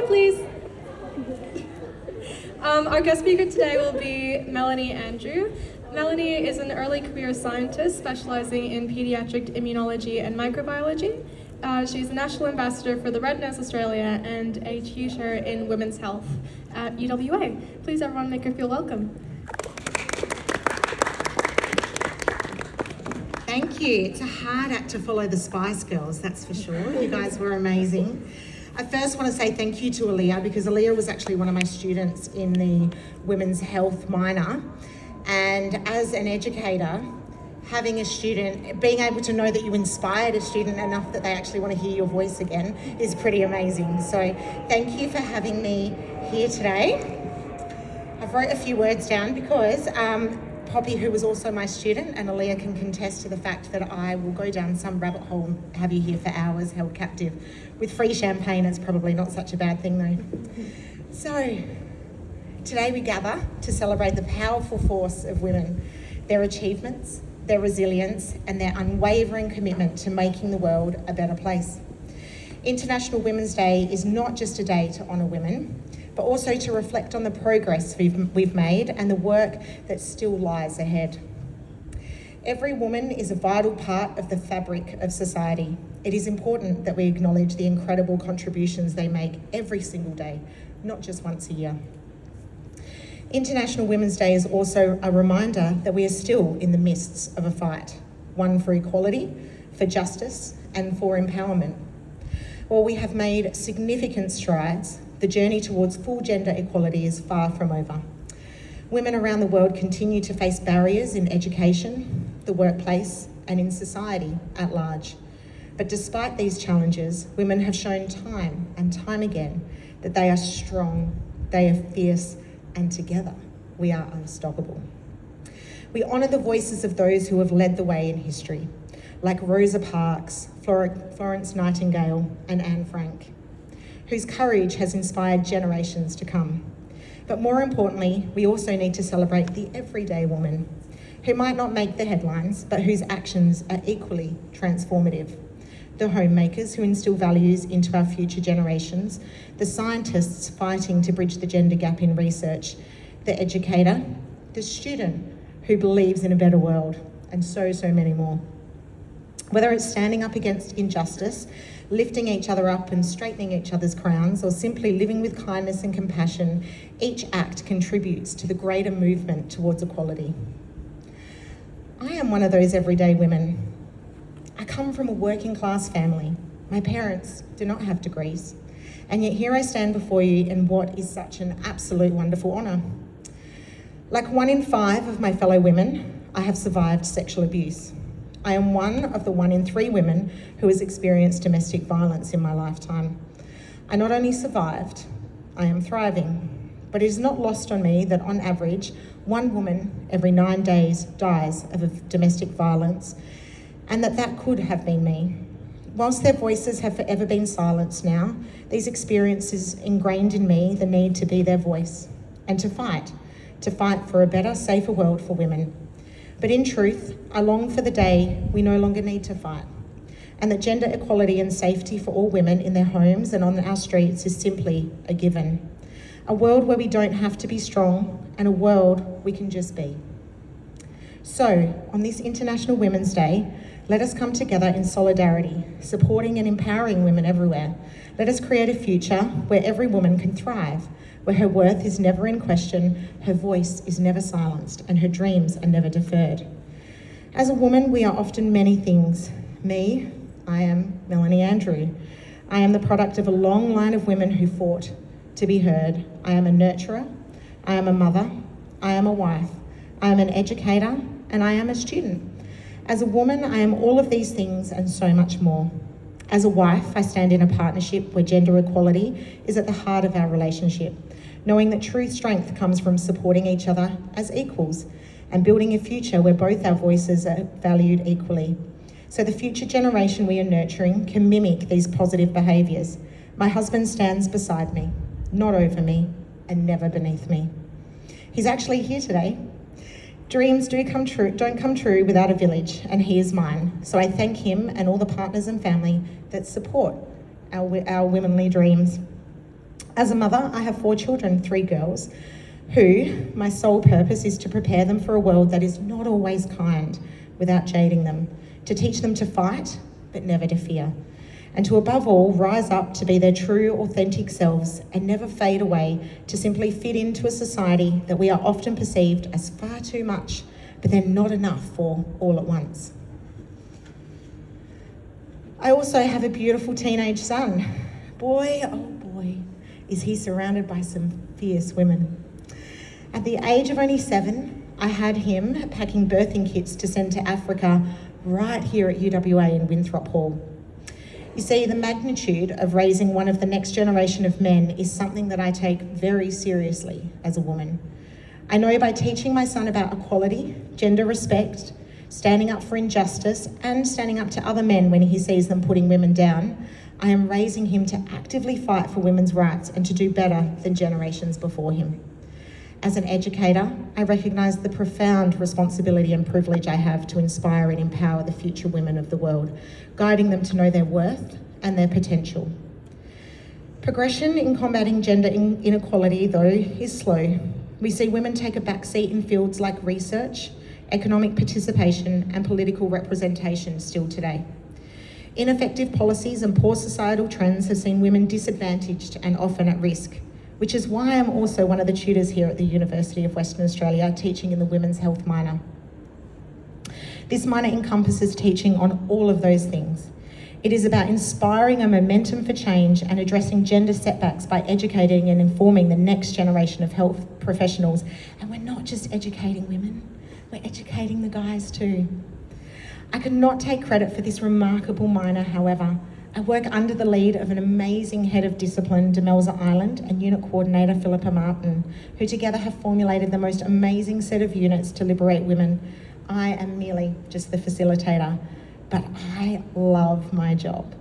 please. Our guest speaker today will be Melanie Andrew. Melanie is an early career scientist specializing in pediatric immunology and microbiology. She's a national ambassador for the Red Nose Australia and a tutor in women's health at UWA. Please everyone make her feel welcome. Thank you. It's a hard act to follow the Spice Girls, that's for sure. You guys were amazing. I first want to say thank you to Aaliyah, because Aaliyah was actually one of my students in the women's health minor. And as an educator, having a student, being able to know that you inspired a student enough that they actually want to hear your voice again is pretty amazing. So thank you for having me here today. I've wrote a few words down because Poppy, who was also my student, and Aaliyah can contest to the fact that I will go down some rabbit hole and have you here for hours held captive. With free champagne, it's probably not such a bad thing though. So, today we gather to celebrate the powerful force of women, their achievements, their resilience, and their unwavering commitment to making the world a better place. International Women's Day is not just a day to honour women, but also to reflect on the progress we've made and the work that still lies ahead. Every woman is a vital part of the fabric of society. It is important that we acknowledge the incredible contributions they make every single day, not just once a year. International Women's Day is also a reminder that we are still in the midst of a fight, one for equality, for justice, and for empowerment. While we have made significant strides, the journey towards full gender equality is far from over. Women around the world continue to face barriers in education, the workplace, and in society at large. But despite these challenges, women have shown time and time again that they are strong, they are fierce, and together we are unstoppable. We honour the voices of those who have led the way in history, like Rosa Parks, Florence Nightingale, and Anne Frank, whose courage has inspired generations to come. But more importantly, we also need to celebrate the everyday woman who might not make the headlines, but whose actions are equally transformative. The homemakers who instill values into our future generations, the scientists fighting to bridge the gender gap in research, the educator, the student who believes in a better world, and so many more. Whether it's standing up against injustice, lifting each other up and straightening each other's crowns, or simply living with kindness and compassion, each act contributes to the greater movement towards equality. I am one of those everyday women. I come from a working class family. My parents do not have degrees, and yet here I stand before you in what is such an absolute wonderful honour. Like 1 in 5 of my fellow women, I have survived sexual abuse. I am one of the 1 in 3 women who has experienced domestic violence in my lifetime. I not only survived, I am thriving. But it is not lost on me that on average, 1 woman every 9 days dies of domestic violence, and that could have been me. Whilst their voices have forever been silenced now, these experiences ingrained in me the need to be their voice and to fight for a better, safer world for women. But in truth, I long for the day we no longer need to fight, and that gender equality and safety for all women in their homes and on our streets is simply a given. A world where we don't have to be strong, and a world we can just be. So, on this International Women's Day, let us come together in solidarity, supporting and empowering women everywhere. Let us create a future where every woman can thrive, where her worth is never in question, her voice is never silenced, and her dreams are never deferred. As a woman, we are often many things. Me, I am Melanie Andrew. I am the product of a long line of women who fought to be heard. I am a nurturer, I am a mother, I am a wife, I am an educator, and I am a student. As a woman, I am all of these things and so much more. As a wife, I stand in a partnership where gender equality is at the heart of our relationship, knowing that true strength comes from supporting each other as equals and building a future where both our voices are valued equally. So the future generation we are nurturing can mimic these positive behaviours. My husband stands beside me, not over me, and never beneath me. He's actually here today. Dreams don't come true without a village, and he is mine. So I thank him and all the partners and family that support our womanly dreams. As a mother, I have 4 children, 3 girls, who my sole purpose is to prepare them for a world that is not always kind without jading them, to teach them to fight, but never to fear, and to above all rise up to be their true, authentic selves and never fade away to simply fit into a society that we are often perceived as far too much, but then not enough for all at once. I also have a beautiful teenage son. Boy, oh boy, is he surrounded by some fierce women. At the age of only 7, I had him packing birthing kits to send to Africa right here at UWA in Winthrop Hall. You see, the magnitude of raising one of the next generation of men is something that I take very seriously as a woman. I know by teaching my son about equality, gender respect, standing up for injustice, and standing up to other men when he sees them putting women down, I am raising him to actively fight for women's rights and to do better than generations before him. As an educator, I recognise the profound responsibility and privilege I have to inspire and empower the future women of the world, guiding them to know their worth and their potential. Progression in combating gender inequality, though, is slow. We see women take a backseat in fields like research, economic participation, and political representation still today. Ineffective policies and poor societal trends have seen women disadvantaged and often at risk, which is why I'm also one of the tutors here at the University of Western Australia teaching in the Women's Health minor. This minor encompasses teaching on all of those things. It is about inspiring a momentum for change and addressing gender setbacks by educating and informing the next generation of health professionals. And we're not just educating women, we're educating the guys too. I could not take credit for this remarkable minor, however. I work under the lead of an amazing head of discipline, Demelza Island, and unit coordinator, Philippa Martin, who together have formulated the most amazing set of units to liberate women. I am merely just the facilitator, but I love my job.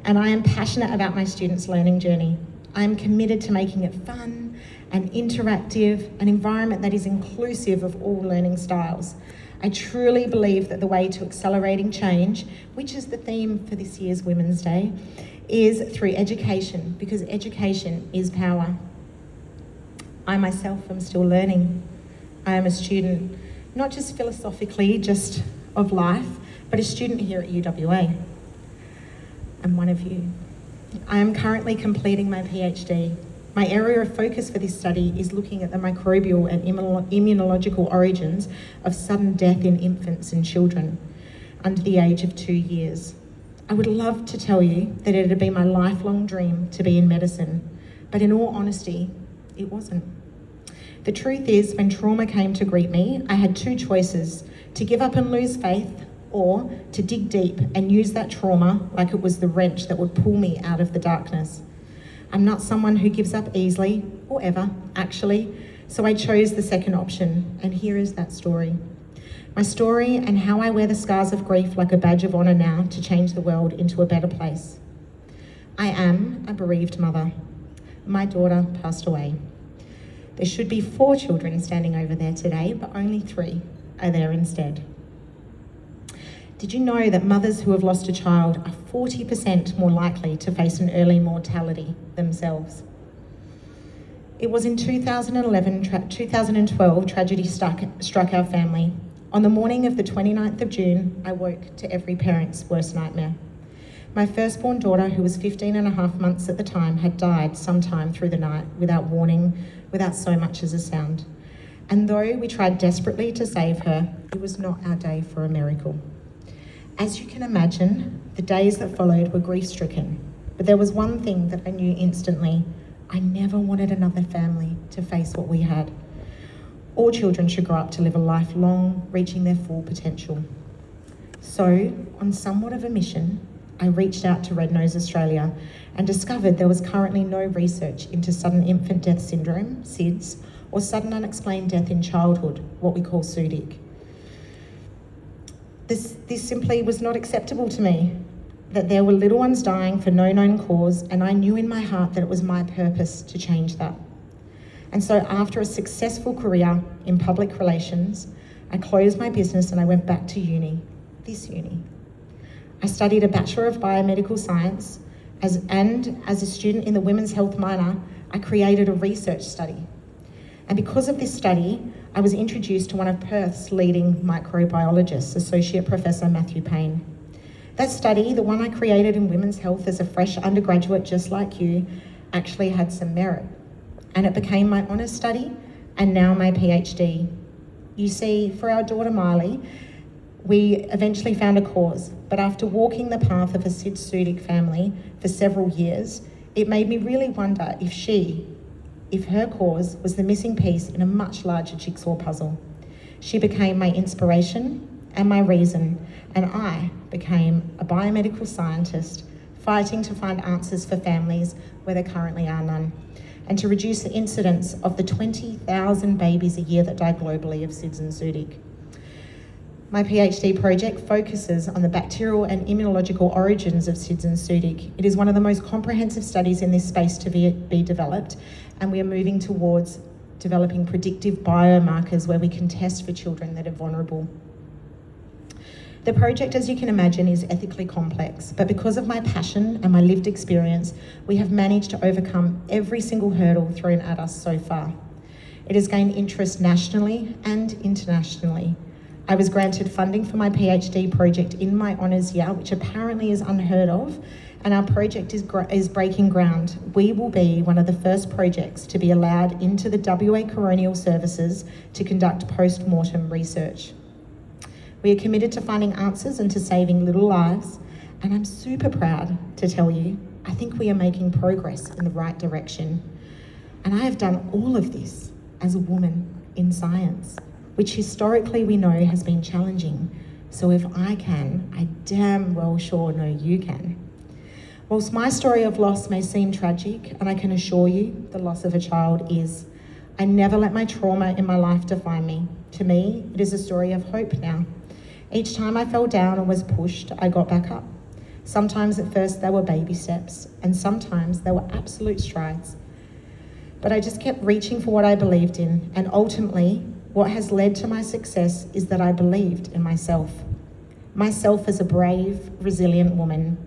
And I am passionate about my students' learning journey. I am committed to making it fun and interactive, an environment that is inclusive of all learning styles. I truly believe that the way to accelerating change, which is the theme for this year's Women's Day, is through education, because education is power. I myself am still learning. I am a student, not just philosophically, just of life, but a student here at UWA. I'm one of you. I am currently completing my PhD. My area of focus for this study is looking at the microbial and immunological origins of sudden death in infants and children under the age of 2 years. I would love to tell you that it had been my lifelong dream to be in medicine, but in all honesty, it wasn't. The truth is, when trauma came to greet me, I had 2 choices: to give up and lose faith, or to dig deep and use that trauma like it was the wrench that would pull me out of the darkness. I'm not someone who gives up easily, or ever, actually, so I chose the second option, and here is that story. My story and how I wear the scars of grief like a badge of honour now to change the world into a better place. I am a bereaved mother. My daughter passed away. There should be 4 children standing over there today, but only 3 are there instead. Did you know that mothers who have lost a child are 40% more likely to face an early mortality themselves? It was in 2012 tragedy struck our family. On the morning of the 29th of June, I woke to every parent's worst nightmare. My firstborn daughter, who was 15 and a half months at the time, had died sometime through the night without warning, without so much as a sound. And though we tried desperately to save her, it was not our day for a miracle. As you can imagine, the days that followed were grief-stricken, but there was one thing that I knew instantly: I never wanted another family to face what we had. All children should grow up to live a life long, reaching their full potential. So, on somewhat of a mission, I reached out to Red Nose Australia and discovered there was currently no research into sudden infant death syndrome, SIDS, or sudden unexplained death in childhood, what we call SUDIC. This simply was not acceptable to me, that there were little ones dying for no known cause, and I knew in my heart that it was my purpose to change that. And so after a successful career in public relations, I closed my business and I went back to uni, this uni. I studied a Bachelor of Biomedical Science, As a student in the Women's Health minor, I created a research study. And because of this study, I was introduced to one of Perth's leading microbiologists, Associate Professor Matthew Payne. That study, the one I created in women's health as a fresh undergraduate just like you, actually had some merit. And it became my honours study and now my PhD. You see, for our daughter Miley, we eventually found a cause, but after walking the path of a Sid Sudik family for several years, it made me really wonder if her cause was the missing piece in a much larger jigsaw puzzle. She became my inspiration and my reason, and I became a biomedical scientist fighting to find answers for families where there currently are none, and to reduce the incidence of the 20,000 babies a year that die globally of SIDS and Sudik. My PhD project focuses on the bacterial and immunological origins of SIDS and Sudik. It is one of the most comprehensive studies in this space to be developed, and we are moving towards developing predictive biomarkers where we can test for children that are vulnerable. The project, as you can imagine, is ethically complex, but because of my passion and my lived experience, we have managed to overcome every single hurdle thrown at us so far. It has gained interest nationally and internationally. I was granted funding for my PhD project in my honours year, which apparently is unheard of, and our project is breaking ground. We will be one of the first projects to be allowed into the WA Coronial Services to conduct post-mortem research. We are committed to finding answers and to saving little lives, and I'm super proud to tell you, I think we are making progress in the right direction. And I have done all of this as a woman in science, which historically we know has been challenging. So if I can, I damn well sure know you can. Whilst my story of loss may seem tragic, and I can assure you the loss of a child is, I never let my trauma in my life define me. To me, it is a story of hope now. Each time I fell down and was pushed, I got back up. Sometimes at first they were baby steps, and sometimes they were absolute strides. But I just kept reaching for what I believed in, and ultimately, what has led to my success is that I believed in myself. Myself as a brave, resilient woman.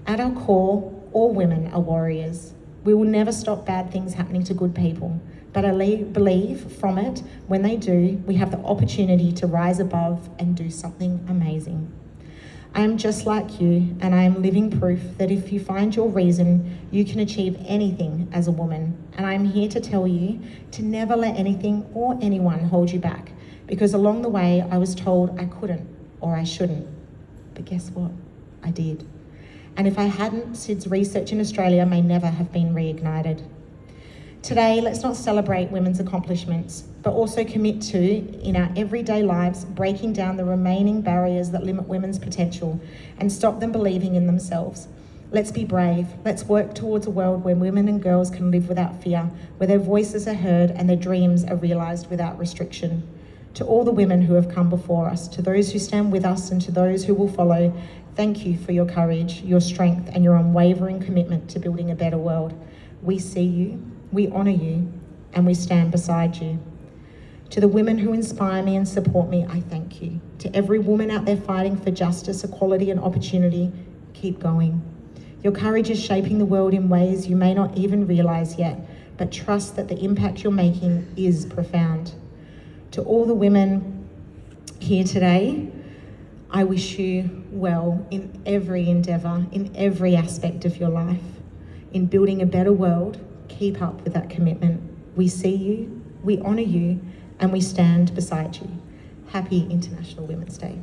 At our core, all women are warriors. We will never stop bad things happening to good people, but I believe from it, when they do, we have the opportunity to rise above and do something amazing. I am just like you, and I am living proof that if you find your reason, you can achieve anything as a woman. And I am here to tell you to never let anything or anyone hold you back, because along the way, I was told I couldn't or I shouldn't. But guess what? I did. And if I hadn't, SIDS research in Australia may never have been reignited. Today, let's not celebrate women's accomplishments, but also commit to, in our everyday lives, breaking down the remaining barriers that limit women's potential and stop them believing in themselves. Let's be brave. Let's work towards a world where women and girls can live without fear, where their voices are heard and their dreams are realised without restriction. To all the women who have come before us, to those who stand with us and to those who will follow, thank you for your courage, your strength and your unwavering commitment to building a better world. We see you, we honour you, and we stand beside you. To the women who inspire me and support me, I thank you. To every woman out there fighting for justice, equality and opportunity, keep going. Your courage is shaping the world in ways you may not even realise yet, but trust that the impact you're making is profound. To all the women here today, I wish you well in every endeavour, in every aspect of your life. In building a better world, keep up with that commitment. We see you, we honour you, and we stand beside you. Happy International Women's Day.